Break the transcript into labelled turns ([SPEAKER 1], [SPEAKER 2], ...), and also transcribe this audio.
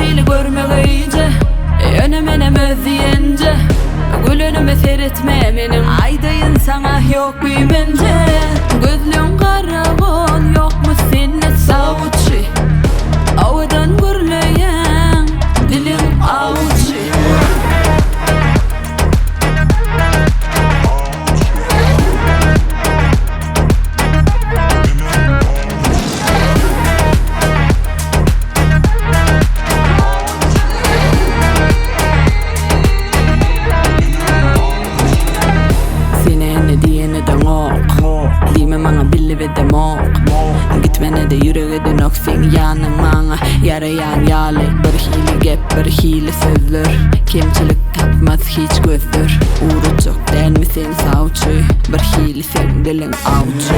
[SPEAKER 1] hile görmek iyice Önemenem özleyince Gülünümü seyretme benim Aydayın sana yok bir bence Gözlüğün karavun yok mu seninle savuçi Avadan gürleyen dilim avuçi Mga billi ve de mok Gitmene de yüreğe de nok sen yanın bana Yarayan yale bir hile gep bir hile sözler Kemçilik tapmaz hiç gözler Uğru çok den mi sen savçı Bir hile sen dilin avçı